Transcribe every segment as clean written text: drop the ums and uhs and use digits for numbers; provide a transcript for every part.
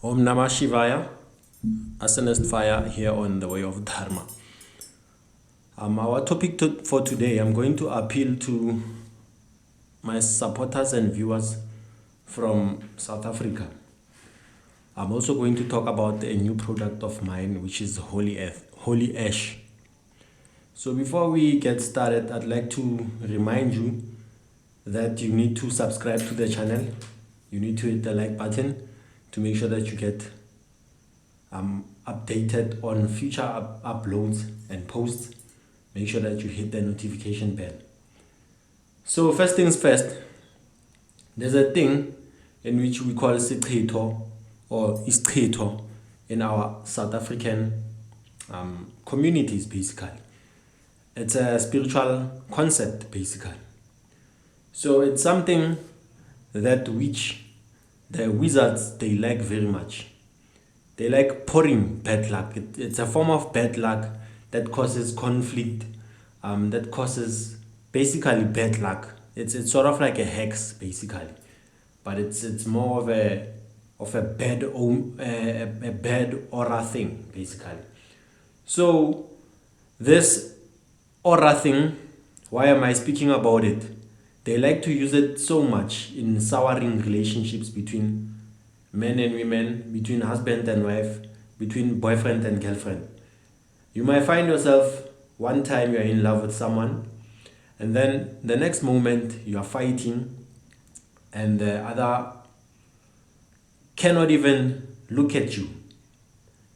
Om Namah Shivaya, Arsonist.fya here on the way of Dharma. Our topic for today, I'm going to appeal to my supporters and viewers from South Africa. I'm also going to talk about a new product of mine, which is Holy Ash. So before we get started, I'd like to remind you that you need to subscribe to the channel. You need to hit the like button to make sure that you get updated on future uploads and posts. Make sure that you hit the notification bell. So first things first, there's a thing in which we call Schitho or Schitho in our South African communities basically. It's a spiritual concept basically. So it's something that which the wizards, they like very much. They like pouring bad luck. It's a form of bad luck that causes conflict, that causes basically bad luck. It's sort of like a hex basically, but it's more of a bad aura thing basically. So this aura thing, why am I speaking about it? They like to use it so much in souring relationships between men and women, between husband and wife, between boyfriend and girlfriend. You might find yourself one time you're in love with someone, and then the next moment you are fighting, and the other cannot even look at you.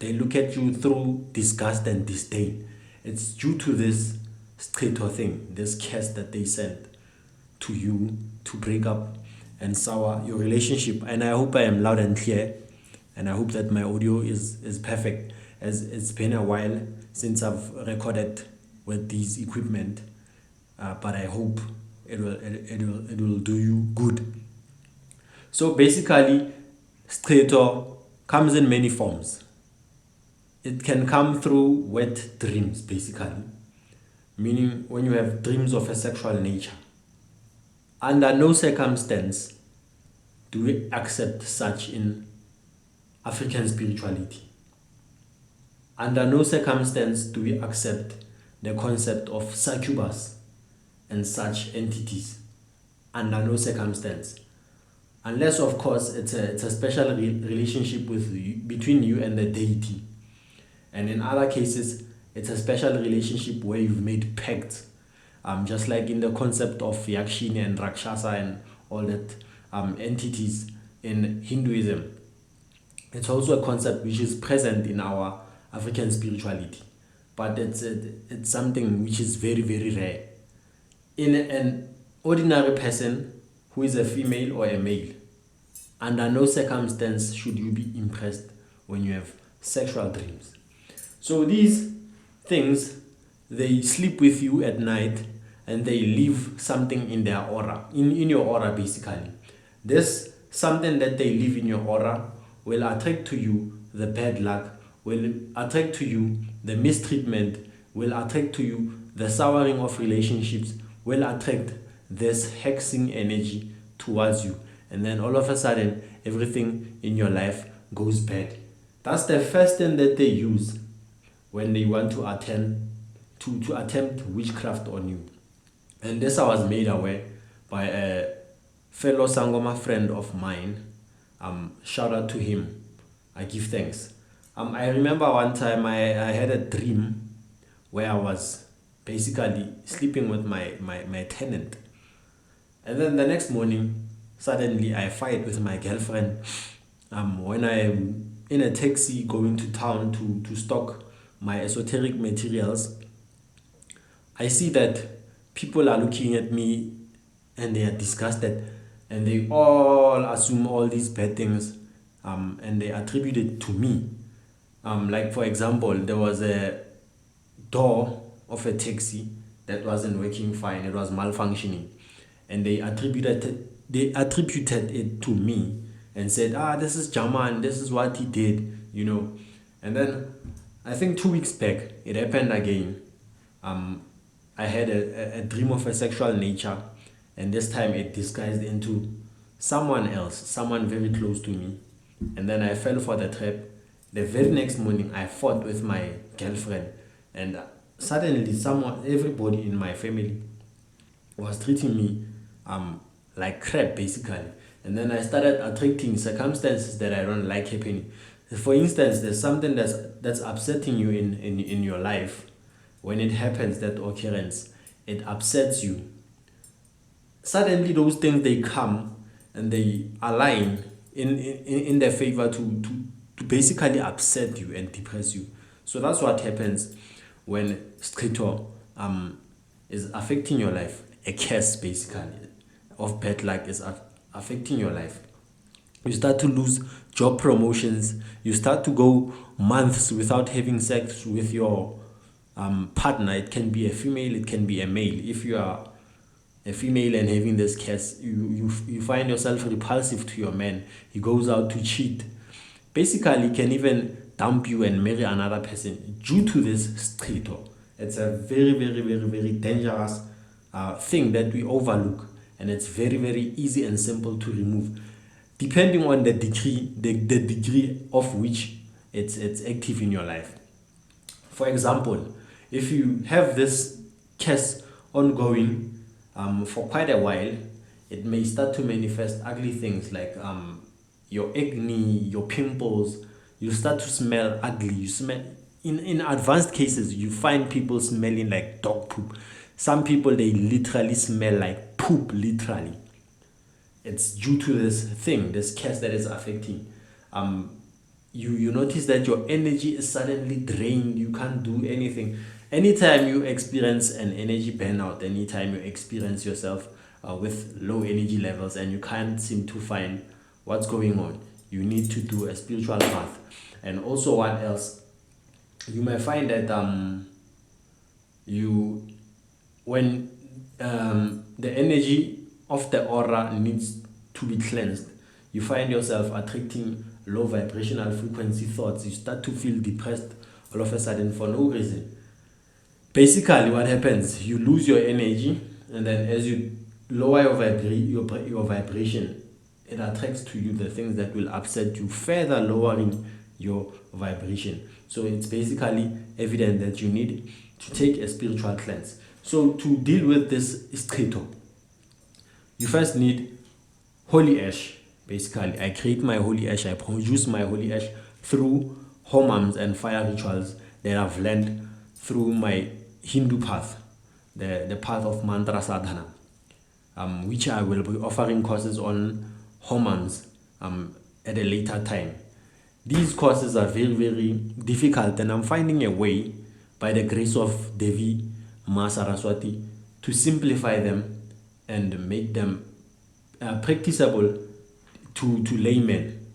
They look at you through disgust and disdain. It's due to this Schitho thing, this curse that they sent to you to break up and sour your relationship. And I hope I am loud and clear, and I hope that my audio is perfect, as it's been a while since I've recorded with these equipment, but I hope it will do you good. So basically, Schitho comes in many forms. It can come through wet dreams basically, meaning when you have dreams of a sexual nature. Under no circumstance do we accept such in African spirituality. Under no circumstance do we accept the concept of succubus and such entities. Under no circumstance. Unless, of course, it's a special relationship between you and the deity. And in other cases, it's a special relationship where you've made pacts. Just like in the concept of Yakshini and Rakshasa and all that entities in Hinduism. It's also a concept which is present in our African spirituality. But it's something which is very, very rare. In an ordinary person who is a female or a male, under no circumstance should you be impressed when you have sexual dreams. So these things, they sleep with you at night and they leave something in their aura, in your aura basically. This something that they leave in your aura will attract to you the bad luck, will attract to you the mistreatment, will attract to you the souring of relationships, will attract this hexing energy towards you. And then all of a sudden, everything in your life goes bad. That's the first thing that they use when they want to attempt witchcraft on you. And this I was made aware by a fellow Sangoma friend of mine. Shout out to him. I give thanks. I remember one time I had a dream where I was basically sleeping with my tenant. And then the next morning, suddenly I fight with my girlfriend. When I'm in a taxi going to town to stock my esoteric materials, I see that people are looking at me and they are disgusted, and they all assume all these bad things, and they attribute it to me. Like for example, there was a door of a taxi that wasn't working fine, it was malfunctioning, and they attributed it to me and said, this is Jaman, this is what he did, you know. And then I think 2 weeks back it happened again. I had a dream of a sexual nature, and this time it disguised into someone else, someone very close to me, and then I fell for the trap. The very next morning, I fought with my girlfriend, and suddenly, everybody in my family was treating me like crap, basically. And then I started attracting circumstances that I don't like happening. For instance, there's something that's upsetting you in your life. When it happens, that occurrence, it upsets you. Suddenly those things, they come and they align in their favor to basically upset you and depress you. So that's what happens when Schitho is affecting your life. A curse, basically, of bad luck is affecting your life. You start to lose job promotions. You start to go months without having sex with your partner. It can be a female, it can be a male. If you are a female and having this curse, you find yourself repulsive to your man. He goes out to cheat. Basically, he can even dump you and marry another person due to this Schitho. It's a very, very, very, very dangerous thing that we overlook, and it's very, very easy and simple to remove, depending on the degree of which it's active in your life. For example, if you have this curse ongoing for quite a while, it may start to manifest ugly things like your acne, your pimples. You start to smell ugly. You smell in advanced cases, you find people smelling like dog poop. Some people, they literally smell like poop, literally. It's due to this thing, this curse that is affecting. You notice that your energy is suddenly drained. You can't do anything. Anytime you experience an energy burnout, anytime you experience yourself with low energy levels and you can't seem to find what's going on, you need to do a spiritual path. And also, what else? You may find that when the energy of the aura needs to be cleansed, you find yourself attracting low vibrational frequency thoughts. You start to feel depressed all of a sudden for no reason. Basically, what happens, you lose your energy, and then as you lower your vibration, it attracts to you the things that will upset you, further lowering your vibration. So it's basically evident that you need to take a spiritual cleanse. So to deal with this Schitho, you first need holy ash. Basically, I create my holy ash, I produce my holy ash through homams and fire rituals that I've learned through my Hindu path, the path of mantra sadhana, which I will be offering courses on homams at a later time. These courses are very, very difficult, and I'm finding a way, by the grace of Devi Ma Saraswati, to simplify them and make them practicable to laymen.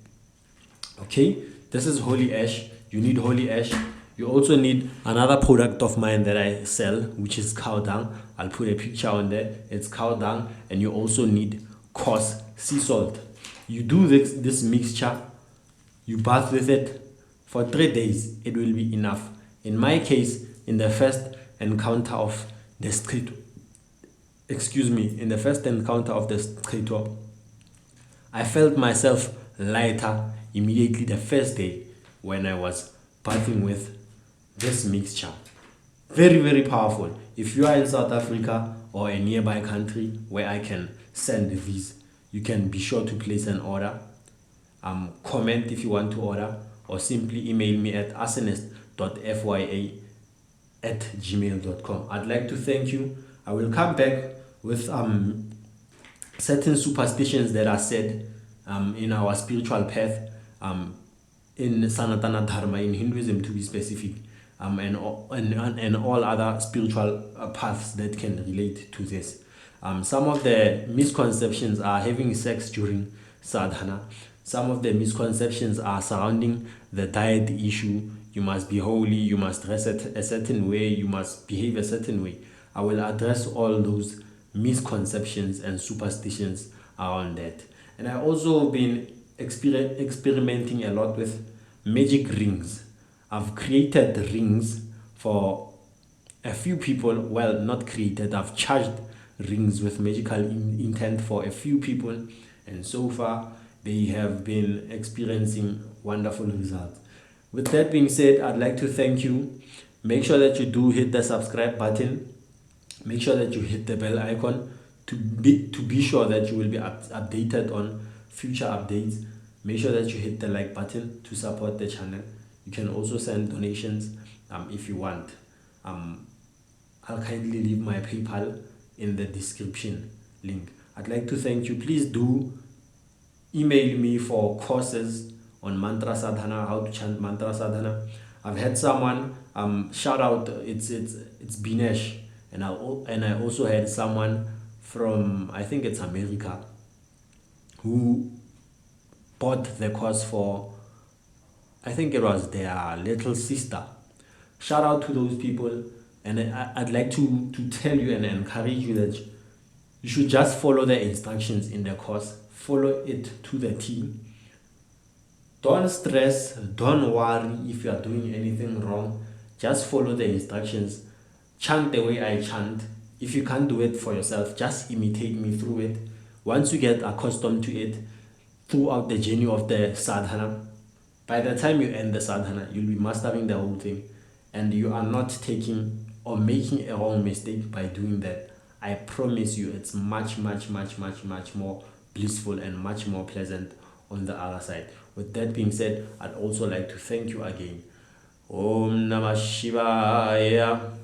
Okay, this is holy ash. You need holy ash. You also need another product of mine that I sell, which is cow dung. I'll put a picture on there. It's cow dung. And you also need coarse sea salt. You do this mixture, you bath with it for 3 days. It will be enough. In my case, in the first encounter of the Schitho, I felt myself lighter immediately the first day when I was bathing with this mixture. Very, very powerful. If you are in South Africa or a nearby country where I can send these, you can be sure to place an order. Comment if you want to order, or simply email me at Arsonist.fya@gmail.com. I'd like to thank you. I will come back with certain superstitions that are said in our spiritual path, in Sanatana Dharma, in Hinduism to be specific, and all other spiritual paths that can relate to this. Some of the misconceptions are having sex during sadhana. Some of the misconceptions are surrounding the diet issue. You must be holy, you must dress a certain way, you must behave a certain way. I will address all those misconceptions and superstitions around that. And I've also been experimenting a lot with magic rings. I've created rings for a few people. Well, not created, I've charged rings with magical intent for a few people, and so far they have been experiencing wonderful results. With that being said, I'd like to thank you. Make sure that you do hit the subscribe button. Make sure that you hit the bell icon to be sure that you will be updated on future updates. Make sure that you hit the like button to support the channel. You can also send donations if you want. I'll kindly leave my PayPal in the description link. I'd like to thank you. Please do email me for courses on mantra sadhana, how to chant mantra sadhana. I've had someone shout out, it's Binesh, and I also had someone from, I think it's America, who bought the course for, I think it was their little sister. Shout out to those people, and I'd like to tell you and encourage you that you should just follow the instructions in the course. Follow it to the T. Don't stress, don't worry if you are doing anything wrong. Just follow the instructions. Chant the way I chant. If you can't do it for yourself, just imitate me through it. Once you get accustomed to it throughout the journey of the sadhana, by the time you end the sadhana, you'll be mastering the whole thing, and you are not taking or making a wrong mistake by doing that. I promise you, it's much more blissful and much more pleasant on the other side. With that being said, I'd also like to thank you again. Om Namah Shivaya.